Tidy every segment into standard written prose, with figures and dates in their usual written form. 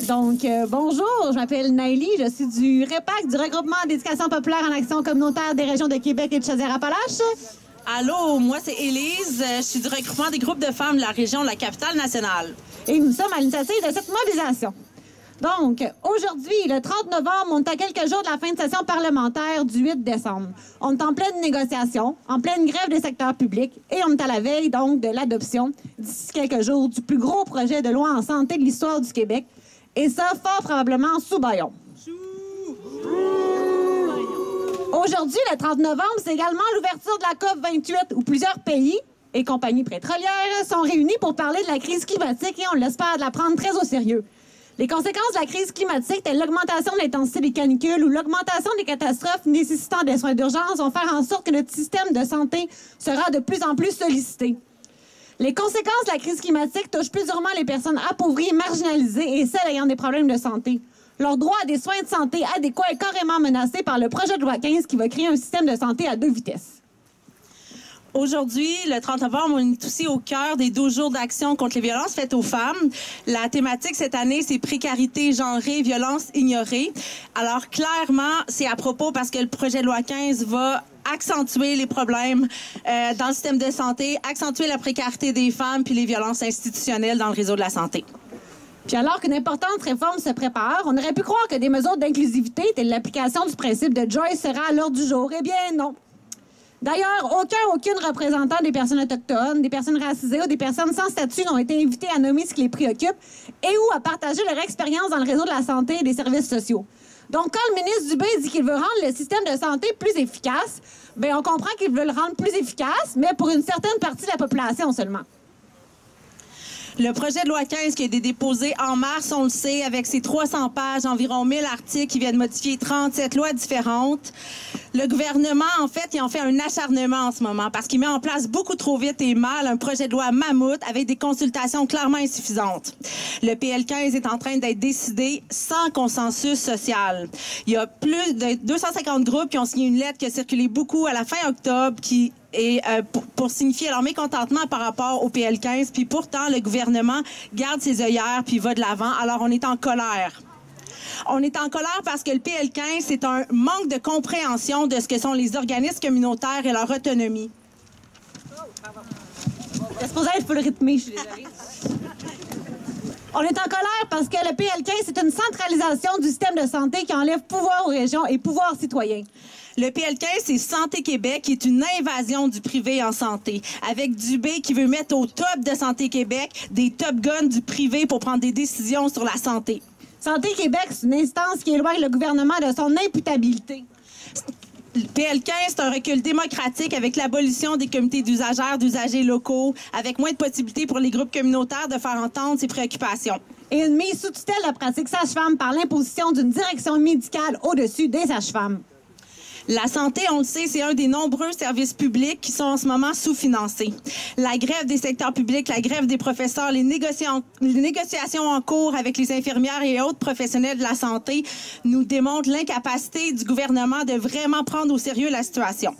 Bonjour, je m'appelle Naïli, je suis du REPAC, du Regroupement d'éducation populaire en action communautaire des régions de Québec et de Chaudière-Appalaches. Allô, moi c'est Élise, je suis du regroupement des groupes de femmes de la région de la Capitale-Nationale. Et nous sommes à l'initiative de cette mobilisation. Donc, aujourd'hui, le 30 novembre, on est à quelques jours de la fin de session parlementaire du 8 décembre. On est en pleine négociation, en pleine grève des secteurs publics et on est à la veille, donc, de l'adoption, d'ici quelques jours, du plus gros projet de loi en santé de l'histoire du Québec. Et ça, fort probablement sous bâillon. Aujourd'hui, le 30 novembre, c'est également l'ouverture de la COP 28 où plusieurs pays et compagnies pétrolières sont réunis pour parler de la crise climatique et on l'espère de la prendre très au sérieux. Les conséquences de la crise climatique, telles l'augmentation de l'intensité des canicules ou l'augmentation des catastrophes nécessitant des soins d'urgence, vont faire en sorte que notre système de santé sera de plus en plus sollicité. Les conséquences de la crise climatique touchent plus durement les personnes appauvries, marginalisées et celles ayant des problèmes de santé. Leur droit à des soins de santé adéquats est carrément menacé par le projet de loi 15 qui va créer un système de santé à 2 vitesses. Aujourd'hui, le 30 novembre, on est aussi au cœur des 12 jours d'action contre les violences faites aux femmes. La thématique cette année, c'est précarité genrée, violence ignorée. Alors clairement, c'est à propos parce que le projet de loi 15 va accentuer les problèmes dans le système de santé, accentuer la précarité des femmes puis les violences institutionnelles dans le réseau de la santé. Puis alors qu'une importante réforme se prépare, on aurait pu croire que des mesures d'inclusivité, telles l'application du principe de Joyce, seraient à l'ordre du jour. Eh bien, non. D'ailleurs, aucune représentant des personnes autochtones, des personnes racisées ou des personnes sans statut n'ont été invités à nommer ce qui les préoccupe et ou à partager leur expérience dans le réseau de la santé et des services sociaux. Donc, quand le ministre Dubé dit qu'il veut rendre le système de santé plus efficace, bien, on comprend qu'il veut le rendre plus efficace, mais pour une certaine partie de la population seulement. Le projet de loi 15 qui a été déposé en mars, on le sait, avec ses 300 pages, environ 1000 articles qui viennent modifier 37 lois différentes. Le gouvernement, en fait, il en fait un acharnement en ce moment parce qu'il met en place beaucoup trop vite et mal un projet de loi mammouth avec des consultations clairement insuffisantes. Le PL15 est en train d'être décidé sans consensus social. Il y a plus de 250 groupes qui ont signé une lettre qui a circulé beaucoup à la fin octobre pour signifier leur mécontentement par rapport au PL15. Puis pourtant, le gouvernement garde ses œillères puis va de l'avant. Alors, on est en colère. On est en colère parce que le PL15, c'est un manque de compréhension de ce que sont les organismes communautaires et leur autonomie. C'est supposé être full rythmé, je suis désolée. On est en colère parce que le PL15, c'est une centralisation du système de santé qui enlève pouvoir aux régions et pouvoir citoyen. Le PL15, c'est Santé Québec, qui est une invasion du privé en santé, avec Dubé qui veut mettre au top de Santé Québec des top guns du privé pour prendre des décisions sur la santé. Santé Québec, c'est une instance qui éloigne le gouvernement de son imputabilité. Le PL15, c'est un recul démocratique avec l'abolition des comités d'usagers locaux, avec moins de possibilités pour les groupes communautaires de faire entendre ses préoccupations. Et une mise sous tutelle de la pratique sage-femme par l'imposition d'une direction médicale au-dessus des sages-femmes. La santé, on le sait, c'est un des nombreux services publics qui sont en ce moment sous-financés. La grève des secteurs publics, la grève des professeurs, les négociations en cours avec les infirmières et autres professionnels de la santé nous démontrent l'incapacité du gouvernement de vraiment prendre au sérieux la situation.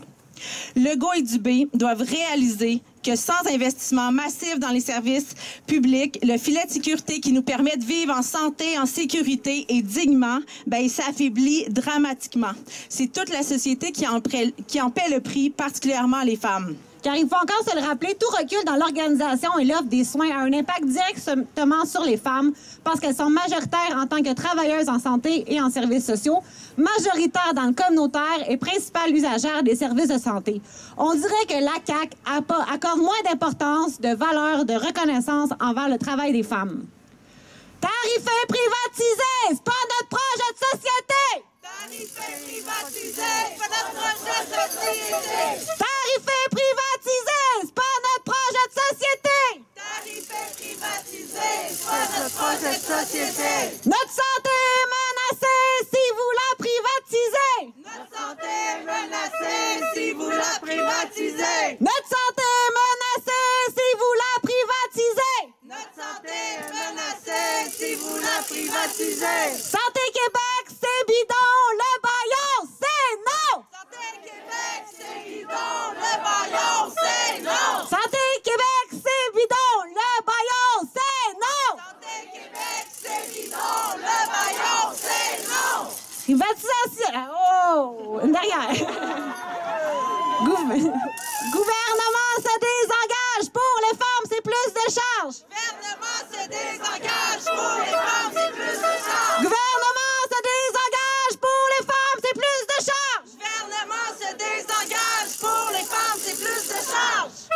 Legault et Dubé doivent réaliser que sans investissement massif dans les services publics, le filet de sécurité qui nous permet de vivre en santé, en sécurité et dignement, ben, il s'affaiblit dramatiquement. C'est toute la société qui en paie le prix, particulièrement les femmes. Car il faut encore se le rappeler, tout recul dans l'organisation et l'offre des soins a un impact directement sur les femmes parce qu'elles sont majoritaires en tant que travailleuses en santé et en services sociaux, majoritaires dans le communautaire et principales usagères des services de santé. On dirait que la CAQ accorde moins d'importance, de valeur, de reconnaissance envers le travail des femmes. Tarifé privatisé, c'est pas notre projet de société! Tarifé privatisé, c'est pas notre projet de société! Tarifé privatisé, c'est pas notre projet de société! Tarifé privatisé, c'est pas notre projet de société! Notre santé est menacée si vous la privatisez! Notre santé est menacée si vous la privatisez! Notre santé est menacée si vous la privatisez! Notre santé est menacée si vous la privatisez! Santé Québec, c'est bidon, le baillon, c'est non! Santé Québec, c'est bidon, le baillon, c'est non! Santé Québec, c'est bidon, le baillon, c'est non! Santé Québec, c'est bidon, arrière. Gouvernement se désengage. Pour les femmes, c'est plus de charges. Gouvernement se désengage. Pour les femmes, c'est plus de charges. Gouvernement se désengage. Pour les femmes, c'est plus de charges. Gouvernement se désengage. Pour les femmes, c'est plus de charges.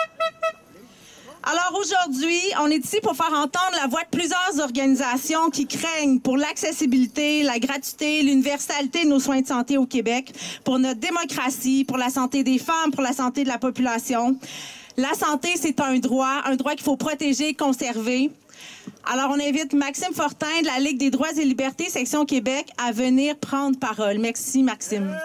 Alors aujourd'hui, on est ici pour faire entendre la voix de plusieurs organisations qui craignent pour l'accessibilité, la gratuité, l'universalité de nos soins de santé au Québec, pour notre démocratie, pour la santé des femmes, pour la santé de la population. La santé, c'est un droit qu'il faut protéger et conserver. Alors, on invite Maxime Fortin de la Ligue des droits et libertés, section Québec, à venir prendre parole. Merci, Maxime.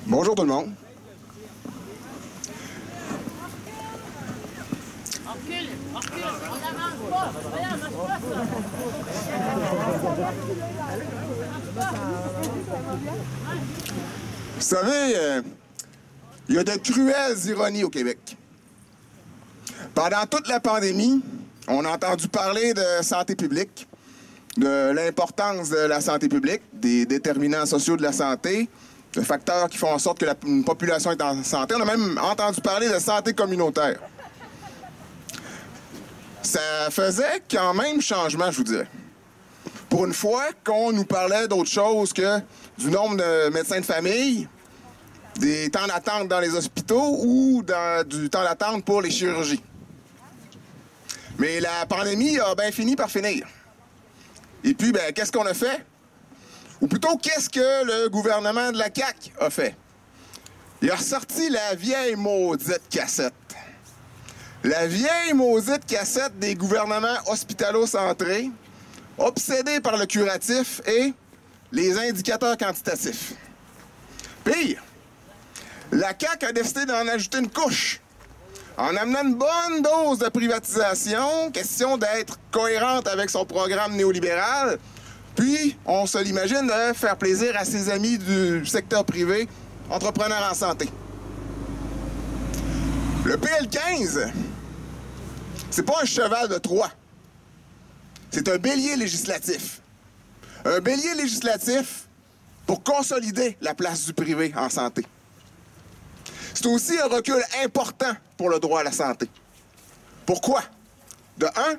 Bonjour tout le monde. Vous savez, il y a de cruelles ironies au Québec. Pendant toute la pandémie, on a entendu parler de santé publique, de l'importance de la santé publique, des déterminants sociaux de la santé, de facteurs qui font en sorte que la population est en santé. On a même entendu parler de santé communautaire. Ça faisait quand même changement, je vous dirais. Pour une fois qu'on nous parlait d'autre chose que du nombre de médecins de famille, des temps d'attente dans les hôpitaux ou du temps d'attente pour les chirurgies. Mais la pandémie a bien fini par finir. Et puis, ben, qu'est-ce qu'on a fait? Ou plutôt, qu'est-ce que le gouvernement de la CAQ a fait? Il a ressorti la vieille maudite cassette. La vieille maudite cassette des gouvernements hospitalo-centrés, obsédés par le curatif et les indicateurs quantitatifs. Pire, la CAQ a décidé d'en ajouter une couche. En amenant une bonne dose de privatisation, question d'être cohérente avec son programme néolibéral, puis, on se l'imagine de faire plaisir à ses amis du secteur privé, entrepreneurs en santé. Le PL15, c'est pas un cheval de Troie. C'est un bélier législatif. Un bélier législatif pour consolider la place du privé en santé. C'est aussi un recul important pour le droit à la santé. Pourquoi? De un,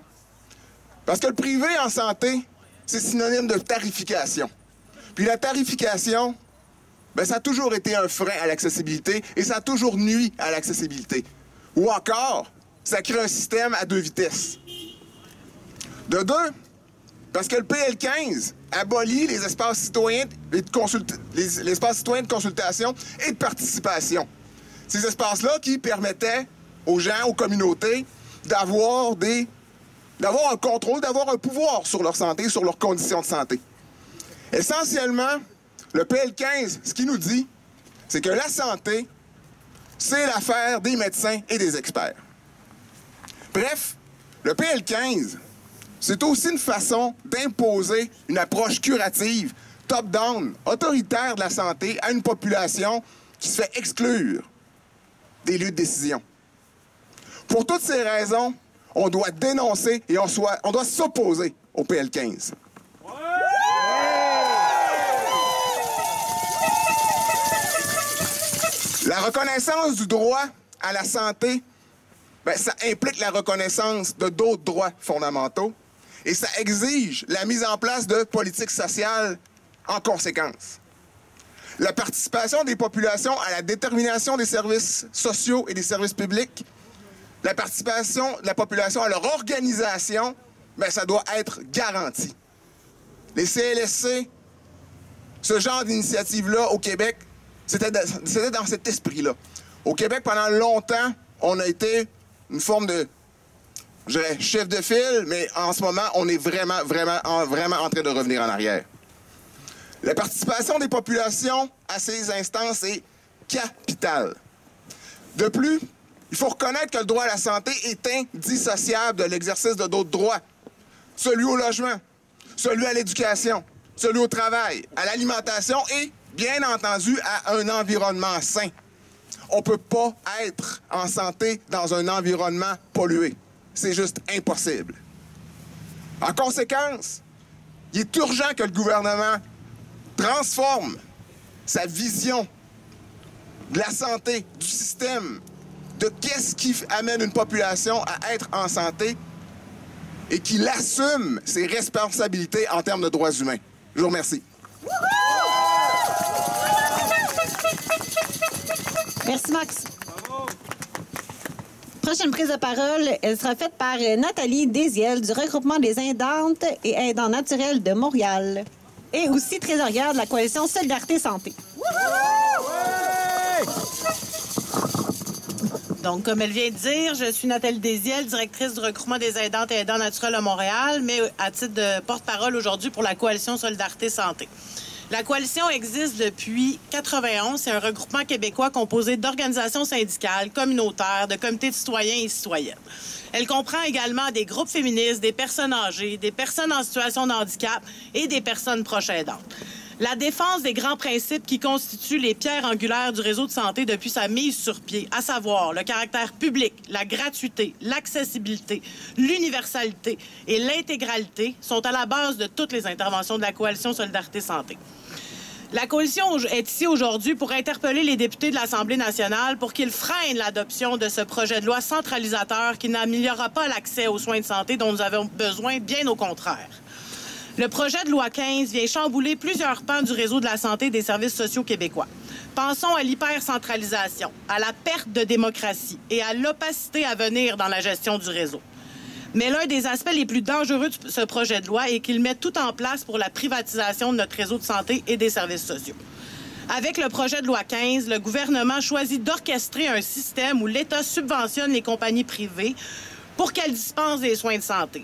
parce que le privé en santé, c'est synonyme de tarification. Puis la tarification, ben, ça a toujours été un frein à l'accessibilité et ça a toujours nui à l'accessibilité. Ou encore, ça crée un système à deux vitesses. De deux, parce que le PL15 abolit les espaces citoyens l'espace citoyen de consultation et de participation. Ces espaces-là qui permettaient aux gens, aux communautés, d'avoir un contrôle, d'avoir un pouvoir sur leur santé, sur leurs conditions de santé. Essentiellement, le PL15, ce qu'il nous dit, c'est que la santé, c'est l'affaire des médecins et des experts. Bref, le PL15, c'est aussi une façon d'imposer une approche curative, top-down, autoritaire de la santé à une population qui se fait exclure des lieux de décision. Pour toutes ces raisons, on doit dénoncer et on doit s'opposer au PL15. La reconnaissance du droit à la santé, ben, ça implique la reconnaissance de d'autres droits fondamentaux et ça exige la mise en place de politiques sociales en conséquence. La participation des populations à la détermination des services sociaux et des services publics, la participation de la population à leur organisation, bien, ça doit être garanti. Les CLSC, ce genre d'initiative-là au Québec, c'était dans cet esprit-là. Au Québec, pendant longtemps, on a été une forme de, je dirais, chef de file, mais en ce moment, on est vraiment en train de revenir en arrière. La participation des populations à ces instances est capitale. De plus, il faut reconnaître que le droit à la santé est indissociable de l'exercice de d'autres droits. Celui au logement, celui à l'éducation, celui au travail, à l'alimentation et, bien entendu, à un environnement sain. On ne peut pas être en santé dans un environnement pollué. C'est juste impossible. En conséquence, il est urgent que le gouvernement transforme sa vision de la santé, du système, de qu'est-ce qui amène une population à être en santé et qu'il assume ses responsabilités en termes de droits humains. Je vous remercie. Merci, Max. Prochaine prise de parole, elle sera faite par Nathalie Désiel du regroupement des aidantes et aidants naturels de Montréal et aussi trésorière de la coalition Solidarité Santé. Donc, comme elle vient de dire, je suis Nathalie Désiel, directrice du regroupement des aidantes et aidants naturels à Montréal, mais à titre de porte-parole aujourd'hui pour la coalition Solidarité Santé. La coalition existe depuis 1991. C'est un regroupement québécois composé d'organisations syndicales, communautaires, de comités de citoyens et citoyennes. Elle comprend également des groupes féministes, des personnes âgées, des personnes en situation de handicap et des personnes proches aidantes. La défense des grands principes qui constituent les pierres angulaires du réseau de santé depuis sa mise sur pied, à savoir le caractère public, la gratuité, l'accessibilité, l'universalité et l'intégralité, sont à la base de toutes les interventions de la coalition Solidarité Santé. La coalition est ici aujourd'hui pour interpeller les députés de l'Assemblée nationale pour qu'ils freinent l'adoption de ce projet de loi centralisateur qui n'améliorera pas l'accès aux soins de santé dont nous avons besoin, bien au contraire. Le projet de loi 15 vient chambouler plusieurs pans du réseau de la santé et des services sociaux québécois. Pensons à l'hypercentralisation, à la perte de démocratie et à l'opacité à venir dans la gestion du réseau. Mais l'un des aspects les plus dangereux de ce projet de loi est qu'il met tout en place pour la privatisation de notre réseau de santé et des services sociaux. Avec le projet de loi 15, le gouvernement choisit d'orchestrer un système où l'État subventionne les compagnies privées pour qu'elles dispensent des soins de santé.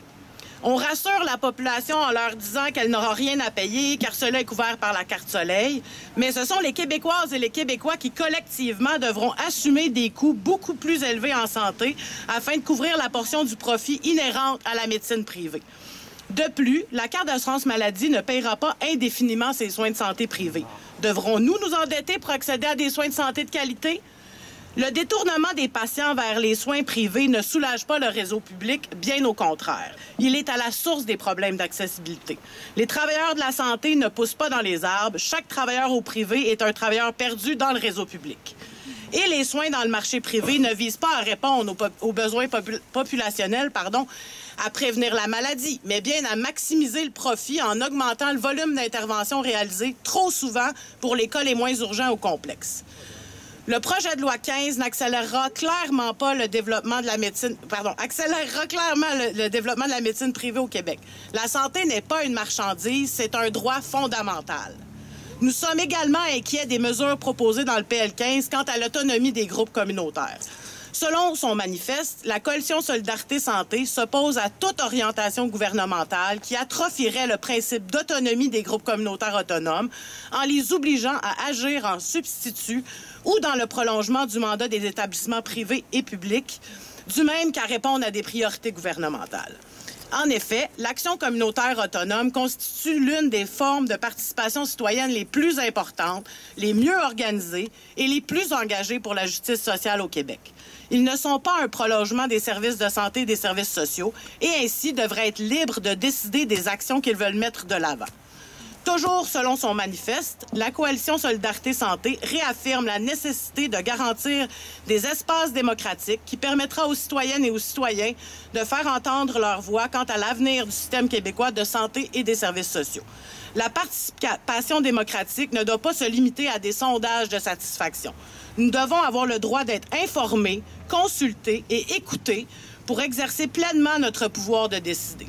On rassure la population en leur disant qu'elle n'aura rien à payer car cela est couvert par la carte Soleil, mais ce sont les Québécoises et les Québécois qui collectivement devront assumer des coûts beaucoup plus élevés en santé afin de couvrir la portion du profit inhérente à la médecine privée. De plus, la carte d'assurance maladie ne paiera pas indéfiniment ses soins de santé privés. Devrons-nous nous endetter pour accéder à des soins de santé de qualité? Le détournement des patients vers les soins privés ne soulage pas le réseau public, bien au contraire. Il est à la source des problèmes d'accessibilité. Les travailleurs de la santé ne poussent pas dans les arbres. Chaque travailleur au privé est un travailleur perdu dans le réseau public. Et les soins dans le marché privé ne visent pas à répondre aux besoins populationnels, à prévenir la maladie, mais bien à maximiser le profit en augmentant le volume d'interventions réalisées trop souvent pour les cas les moins urgents ou complexes. Le projet de loi 15 n'accélérera clairement pas le développement de la médecine, accélérera clairement le développement de la médecine privée au Québec. La santé n'est pas une marchandise, c'est un droit fondamental. Nous sommes également inquiets des mesures proposées dans le PL15 quant à l'autonomie des groupes communautaires. Selon son manifeste, la coalition Solidarité Santé s'oppose à toute orientation gouvernementale qui atrophierait le principe d'autonomie des groupes communautaires autonomes en les obligeant à agir en substitut ou dans le prolongement du mandat des établissements privés et publics, du même qu'à répondre à des priorités gouvernementales. En effet, l'action communautaire autonome constitue l'une des formes de participation citoyenne les plus importantes, les mieux organisées et les plus engagées pour la justice sociale au Québec. Ils ne sont pas un prolongement des services de santé et des services sociaux et ainsi devraient être libres de décider des actions qu'ils veulent mettre de l'avant. Toujours selon son manifeste, la coalition Solidarité Santé réaffirme la nécessité de garantir des espaces démocratiques qui permettra aux citoyennes et aux citoyens de faire entendre leur voix quant à l'avenir du système québécois de santé et des services sociaux. La participation démocratique ne doit pas se limiter à des sondages de satisfaction. Nous devons avoir le droit d'être informés, consultés et écoutés pour exercer pleinement notre pouvoir de décider.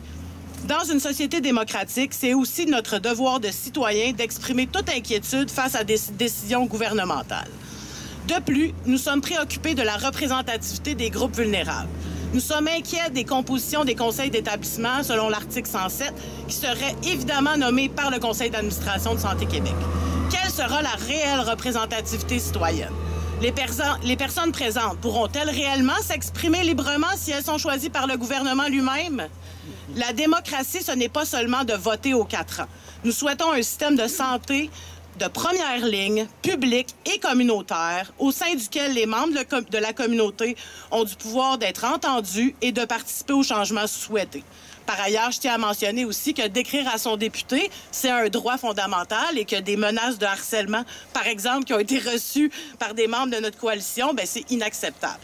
Dans une société démocratique, c'est aussi notre devoir de citoyen d'exprimer toute inquiétude face à des décisions gouvernementales. De plus, nous sommes préoccupés de la représentativité des groupes vulnérables. Nous sommes inquiets des compositions des conseils d'établissement selon l'article 107, qui seraient évidemment nommés par le Conseil d'administration de Santé Québec. Quelle sera la réelle représentativité citoyenne? Les personnes présentes pourront-elles réellement s'exprimer librement si elles sont choisies par le gouvernement lui-même? La démocratie, ce n'est pas seulement de voter aux 4 ans. Nous souhaitons un système de santé de première ligne, public et communautaire, au sein duquel les membres de la communauté ont du pouvoir d'être entendus et de participer aux changements souhaités. Par ailleurs, je tiens à mentionner aussi que d'écrire à son député, c'est un droit fondamental et que des menaces de harcèlement, par exemple, qui ont été reçues par des membres de notre coalition, bien, c'est inacceptable.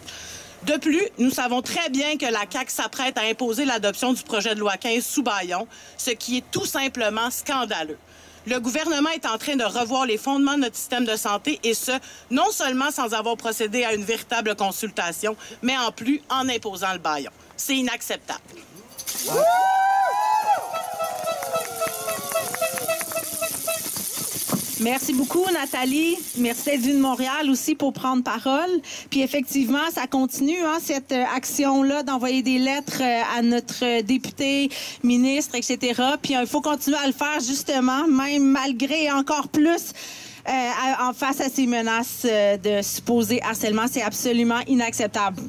De plus, nous savons très bien que la CAQ s'apprête à imposer l'adoption du projet de loi 15 sous bâillon, ce qui est tout simplement scandaleux. Le gouvernement est en train de revoir les fondements de notre système de santé et ce, non seulement sans avoir procédé à une véritable consultation, mais en plus en imposant le bâillon. C'est inacceptable. Merci beaucoup, Nathalie. Merci d'être venue de Montréal aussi pour prendre parole. Puis effectivement, ça continue, hein, cette action-là d'envoyer des lettres à notre député, ministre, etc. Puis il faut continuer à le faire, justement, même malgré encore plus en face à ces menaces de supposé harcèlement. C'est absolument inacceptable.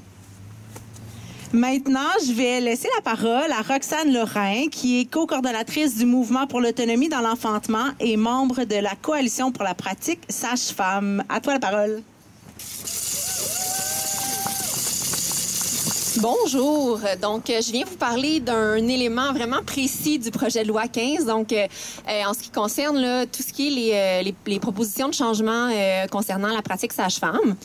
Maintenant, je vais laisser la parole à Roxane Lorrain, qui est co-coordonnatrice du Mouvement pour l'autonomie dans l'enfantement et membre de la Coalition pour la pratique sage-femme. À toi la parole. Bonjour. Donc, je viens vous parler d'un élément vraiment précis du projet de loi 15. Donc, en ce qui concerne là, tout ce qui est les propositions de changement concernant la pratique sage-femme.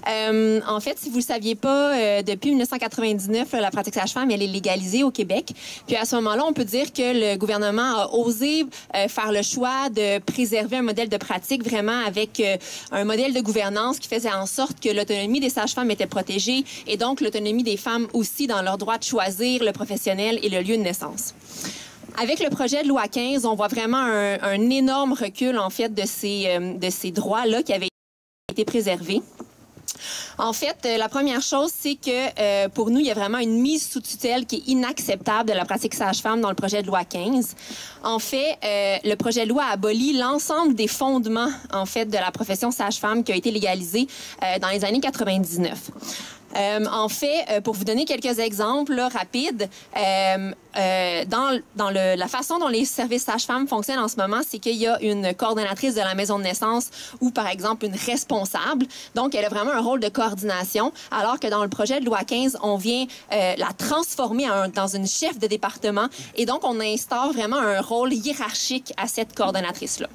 En fait, si vous ne le saviez pas, depuis 1999, la pratique sage-femme, elle est légalisée au Québec. Puis à ce moment-là, on peut dire que le gouvernement a osé faire le choix de préserver un modèle de pratique vraiment avec un modèle de gouvernance qui faisait en sorte que l'autonomie des sages-femmes était protégée et donc l'autonomie des femmes aussi dans leur droit de choisir le professionnel et le lieu de naissance. Avec le projet de loi 15, on voit vraiment un énorme recul, en fait, de ces droits-là qui avaient été préservés. En fait, la première chose, c'est que pour nous, il y a vraiment une mise sous tutelle qui est inacceptable de la pratique sage-femme dans le projet de loi 15. En fait, le projet de loi abolit l'ensemble des fondements, en fait, de la profession sage-femme qui a été légalisée dans les années 99. En fait, pour vous donner quelques exemples là, rapides, la façon dont les services sages-femmes fonctionnent en ce moment, c'est qu'il y a une coordonnatrice de la maison de naissance ou, par exemple, une responsable. Donc, elle a vraiment un rôle de coordination, alors que dans le projet de loi 15, on vient la transformer dans une chef de département et donc, on instaure vraiment un rôle hiérarchique à cette coordonnatrice-là.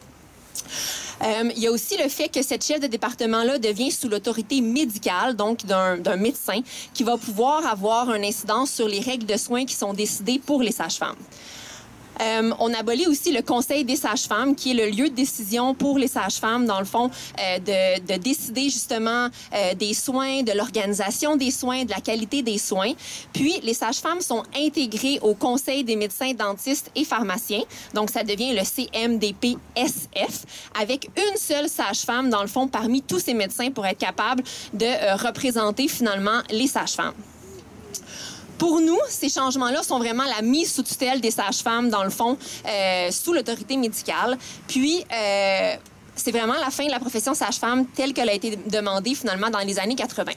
Il y a aussi le fait que cette chef de département-là devient sous l'autorité médicale, donc d'un médecin, qui va pouvoir avoir une incidence sur les règles de soins qui sont décidées pour les sages-femmes. On abolit aussi le Conseil des sages-femmes, qui est le lieu de décision pour les sages-femmes, dans le fond, de décider justement des soins, de l'organisation des soins, de la qualité des soins. Puis, les sages-femmes sont intégrées au Conseil des médecins, dentistes et pharmaciens. Donc, ça devient le CMDP-SF, avec une seule sage-femme, dans le fond, parmi tous ces médecins pour être capable de représenter finalement les sages-femmes. Pour nous, ces changements-là sont vraiment la mise sous tutelle des sages-femmes, dans le fond, sous l'autorité médicale. Puis, c'est vraiment la fin de la profession sage-femme telle qu'elle a été demandée, finalement, dans les années 80.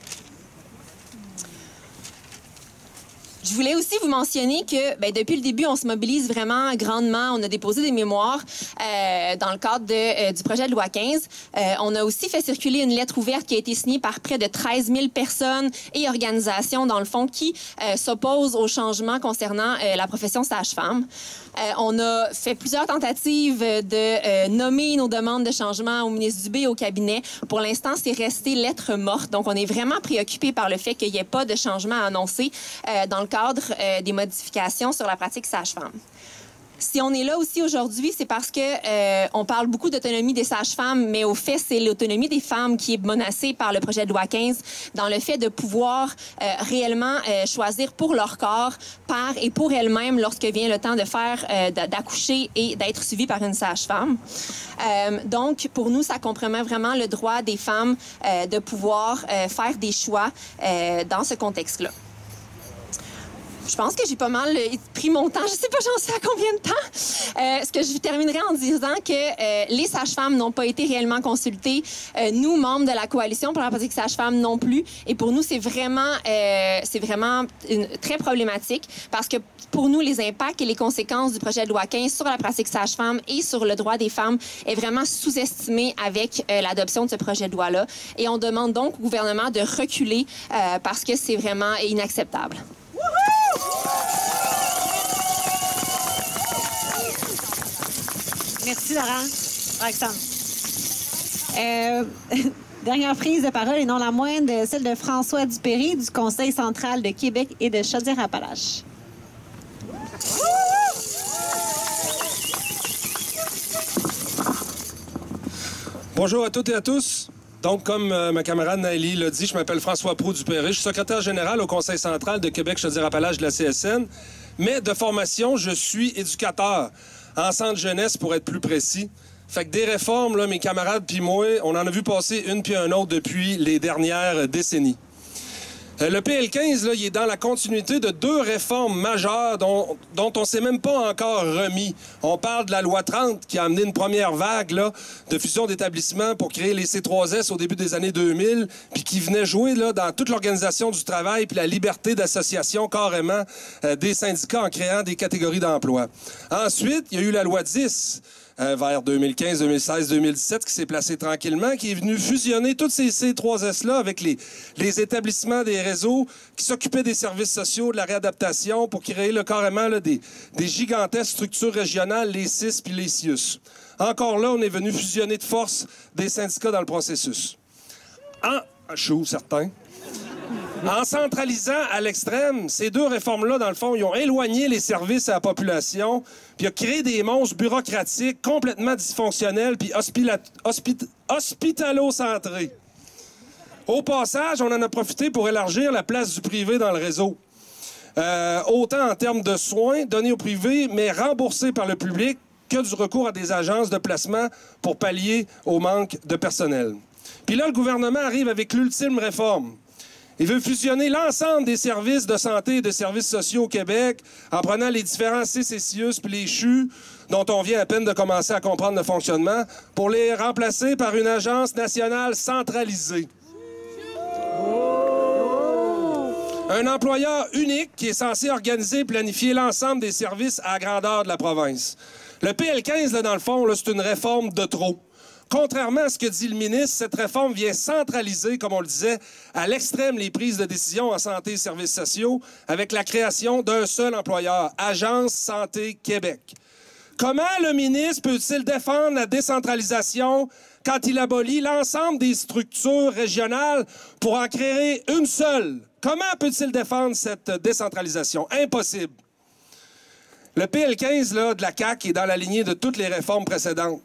Je voulais aussi vous mentionner que depuis le début, on se mobilise vraiment grandement. On a déposé des mémoires dans le cadre du projet de loi 15. On a aussi fait circuler une lettre ouverte qui a été signée par près de 13 000 personnes et organisations, dans le fond, qui s'opposent aux changements concernant la profession sage-femme. On a fait plusieurs tentatives de nommer nos demandes de changement au ministre Dubé au cabinet. Pour l'instant, c'est resté lettre morte. Donc, on est vraiment préoccupé par le fait qu'il n'y ait pas de changement à annoncer dans le cadre des modifications sur la pratique sage-femme. Si on est là aussi aujourd'hui, c'est parce que on parle beaucoup d'autonomie des sages-femmes, mais au fait, c'est l'autonomie des femmes qui est menacée par le projet de loi 15 dans le fait de pouvoir réellement choisir pour leur corps, par et pour elles-mêmes lorsque vient le temps de faire, d'accoucher et d'être suivie par une sage-femme. Donc, pour nous, ça compromet vraiment le droit des femmes de pouvoir faire des choix dans ce contexte-là. Je pense que j'ai pas mal pris mon temps. Je sais pas, j'en sais à combien de temps. Ce que je terminerai en disant que les sages-femmes n'ont pas été réellement consultées. Nous, membres de la Coalition pour la pratique sage-femme non plus. Et pour nous, c'est vraiment très problématique parce que pour nous, les impacts et les conséquences du projet de loi 15 sur la pratique sage-femme et sur le droit des femmes est vraiment sous-estimé avec l'adoption de ce projet de loi-là. Et on demande donc au gouvernement de reculer parce que c'est vraiment inacceptable. Merci, Laurent. Roxane. Dernière prise de parole, et non la moindre, celle de François Dupéry du Conseil central de Québec et de Chaudière-Appalaches. Bonjour à toutes et à tous. Donc, comme ma camarade Naëlie l'a dit, je m'appelle François Proulx-Dupéry. Je suis secrétaire général au Conseil central de Québec-Chaudière-Appalaches de la CSN. Mais de formation, je suis éducateur en centre jeunesse, pour être plus précis. Fait que des réformes, là, mes camarades puis moi, on en a vu passer une puis un autre depuis les dernières décennies. Le PL15, là, il est dans la continuité de deux réformes majeures dont on ne s'est même pas encore remis. On parle de la loi 30 qui a amené une première vague là, de fusion d'établissements pour créer les C3S au début des années 2000, puis qui venait jouer là, dans toute l'organisation du travail puis la liberté d'association carrément des syndicats en créant des catégories d'emploi. Ensuite, il y a eu la loi 10 vers 2015, 2016, 2017, qui s'est placé tranquillement, qui est venu fusionner toutes ces C3S-là avec les établissements des réseaux qui s'occupaient des services sociaux, de la réadaptation, pour créer là, carrément là, des gigantesques structures régionales, les CIS puis les CIUS. Encore là, on est venu fusionner de force des syndicats dans le processus. Chou, certains. En centralisant à l'extrême, ces deux réformes-là, dans le fond, ils ont éloigné les services à la population, puis ont créé des monstres bureaucratiques complètement dysfonctionnels puis hospitalo-centrés. Au passage, on en a profité pour élargir la place du privé dans le réseau. Autant en termes de soins donnés au privé, mais remboursés par le public, que du recours à des agences de placement pour pallier au manque de personnel. Puis là, le gouvernement arrive avec l'ultime réforme. Il veut fusionner l'ensemble des services de santé et de services sociaux au Québec en prenant les différents CCCIUS puis les CHU, dont on vient à peine de commencer à comprendre le fonctionnement, pour les remplacer par une agence nationale centralisée. Un employeur unique qui est censé organiser et planifier l'ensemble des services à la grandeur de la province. Le PL15, là, dans le fond, là, c'est une réforme de trop. Contrairement à ce que dit le ministre, cette réforme vient centraliser, comme on le disait, à l'extrême les prises de décision en santé et services sociaux avec la création d'un seul employeur, Agence Santé Québec. Comment le ministre peut-il défendre la décentralisation quand il abolit l'ensemble des structures régionales pour en créer une seule? Comment peut-il défendre cette décentralisation? Impossible. Le PL15 là, de la CAQ est dans la lignée de toutes les réformes précédentes.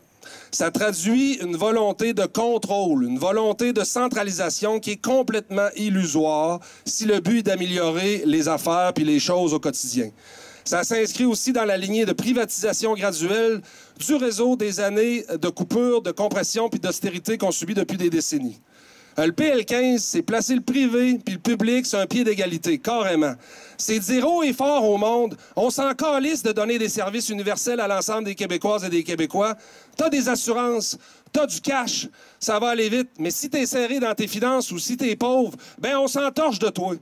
Ça traduit une volonté de contrôle, une volonté de centralisation qui est complètement illusoire si le but est d'améliorer les affaires puis les choses au quotidien. Ça s'inscrit aussi dans la lignée de privatisation graduelle du réseau des années de coupure, de compression puis d'austérité qu'on subit depuis des décennies. Le PL15, c'est placer le privé puis le public sur un pied d'égalité, carrément. C'est dire haut et fort au monde, on s'en calisse de donner des services universels à l'ensemble des Québécoises et des Québécois. T'as des assurances, t'as du cash, ça va aller vite. Mais si t'es serré dans tes finances ou si t'es pauvre, ben on s'entorche de toi.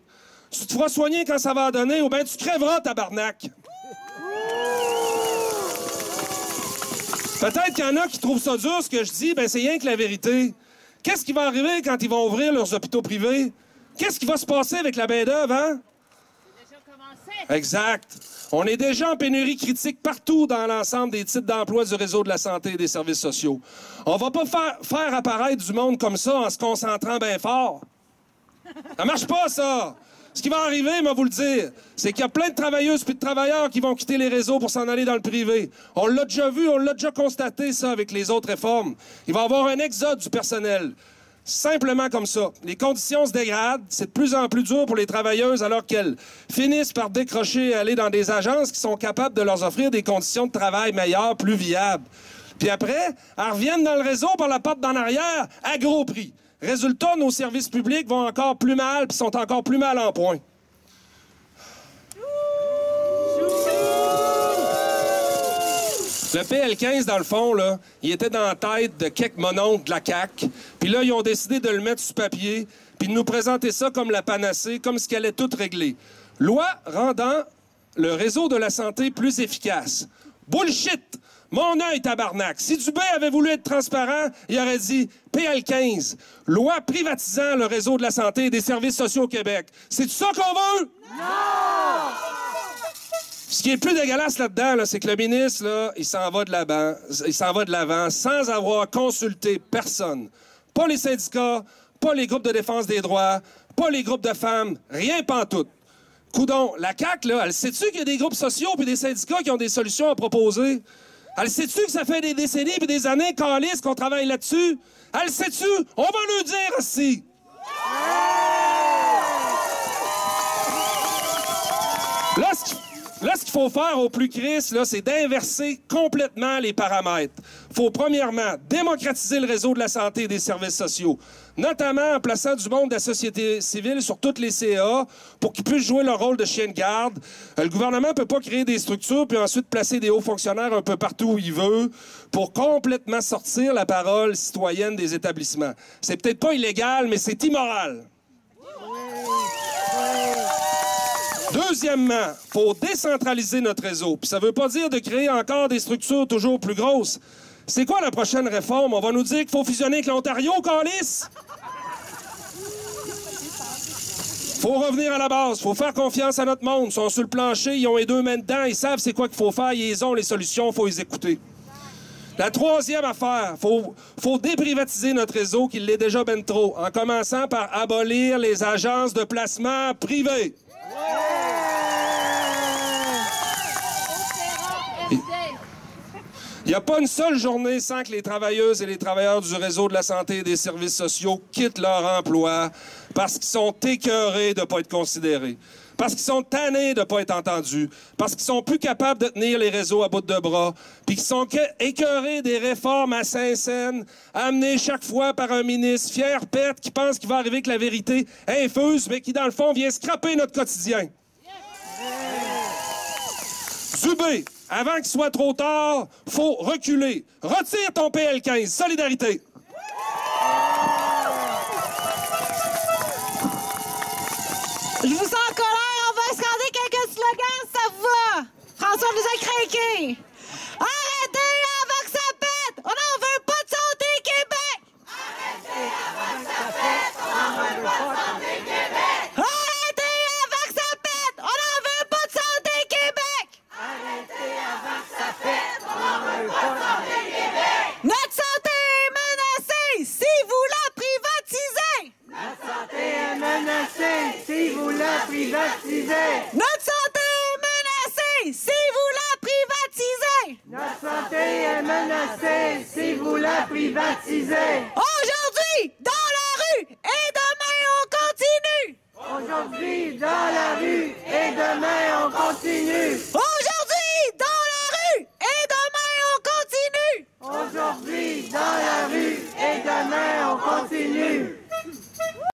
Tu te feras soigner quand ça va donner ou ben tu crèveras, tabarnak. Peut-être qu'il y en a qui trouvent ça dur, ce que je dis, ben c'est rien que la vérité. Qu'est-ce qui va arriver quand ils vont ouvrir leurs hôpitaux privés? Qu'est-ce qui va se passer avec la main-d'œuvre, hein? C'est déjà commencé. Exact. On est déjà en pénurie critique partout dans l'ensemble des types d'emploi du réseau de la santé et des services sociaux. On va pas faire apparaître du monde comme ça en se concentrant bien fort. Ça marche pas, ça! Ce qui va arriver, je vais vous le dire, c'est qu'il y a plein de travailleuses et de travailleurs qui vont quitter les réseaux pour s'en aller dans le privé. On l'a déjà vu, on l'a déjà constaté, ça, avec les autres réformes. Il va y avoir un exode du personnel. Simplement comme ça. Les conditions se dégradent. C'est de plus en plus dur pour les travailleuses alors qu'elles finissent par décrocher et aller dans des agences qui sont capables de leur offrir des conditions de travail meilleures, plus viables. Puis après, elles reviennent dans le réseau par la porte d'en arrière à gros prix. Résultat, nos services publics vont encore plus mal puis sont encore plus mal en point. Le PL15, dans le fond, là, il était dans la tête de quelques mononcles de la CAQ. Puis là, ils ont décidé de le mettre sur papier puis de nous présenter ça comme la panacée, comme ce qu'elle allait tout régler. Loi rendant le réseau de la santé plus efficace. Bullshit! Mon œil, tabarnak! Si Dubé avait voulu être transparent, il aurait dit PL15, loi privatisant le réseau de la santé et des services sociaux au Québec. C'est ça qu'on veut? Non! Ce qui est plus dégueulasse là-dedans, là, c'est que le ministre, là, il s'en va de l'avant sans avoir consulté personne. Pas les syndicats, pas les groupes de défense des droits, pas les groupes de femmes, rien pantoute. Coudon, la CAQ, là, elle sait-tu qu'il y a des groupes sociaux puis des syndicats qui ont des solutions à proposer? Elle sait-tu que ça fait des décennies puis des années qu'on travaille là-dessus? Elle sait-tu? On va le dire aussi! Là, ce qu'il faut faire au plus Christ, là, c'est d'inverser complètement les paramètres. Il faut, premièrement, démocratiser le réseau de la santé et des services sociaux, notamment en plaçant du monde de la société civile sur toutes les CA pour qu'ils puissent jouer leur rôle de chien de garde. Le gouvernement ne peut pas créer des structures puis ensuite placer des hauts fonctionnaires un peu partout où il veut pour complètement sortir la parole citoyenne des établissements. C'est peut-être pas illégal, mais c'est immoral. Deuxièmement, il faut décentraliser notre réseau. Puis ça ne veut pas dire de créer encore des structures toujours plus grosses. C'est quoi la prochaine réforme? On va nous dire qu'il faut fusionner avec l'Ontario, câlisse? Faut revenir à la base. Faut faire confiance à notre monde. Ils sont sur le plancher, ils ont les deux mains dedans, ils savent c'est quoi qu'il faut faire, ils ont les solutions, il faut les écouter. La troisième affaire, faut déprivatiser notre réseau qui l'est déjà ben trop, en commençant par abolir les agences de placement privées. Il n'y a pas une seule journée sans que les travailleuses et les travailleurs du réseau de la santé et des services sociaux quittent leur emploi parce qu'ils sont écœurés de ne pas être considérés, parce qu'ils sont tannés de ne pas être entendus, parce qu'ils sont plus capables de tenir les réseaux à bout de bras, puis qu'ils sont écœurés des réformes à Saint-Saëns, amenées chaque fois par un ministre fier pète qui pense qu'il va arriver avec la vérité infuse, mais qui, dans le fond, vient scraper notre quotidien. Dubé, avant qu'il soit trop tard, faut reculer. Retire ton PL15. Solidarité. Je vous sens en colère. On va scander quelques slogans. Ça va. François nous a craqué. Arrêtez avant que ça pète. On n'en veut pas de santé Québec. Arrêtez avant que ça pète, on n'en veut pas de santé Québec. Arrêtez avant que ça pète. On n'en veut pas de santé Québec. Arrêtez avant que ça pète, on n'en veut pas de santé Québec. Notre santé est menacée si vous la privatisez. Notre santé est menacée si vous la privatisez. Notre santé est menacée si vous la privatisez. Notre santé est menacée si vous la privatisez. Aujourd'hui, dans la rue, et demain, on continue. Aujourd'hui, dans la rue, et demain, on continue. Aujourd'hui, dans la rue, et demain, on continue. Aujourd'hui, dans la rue, et demain, on continue.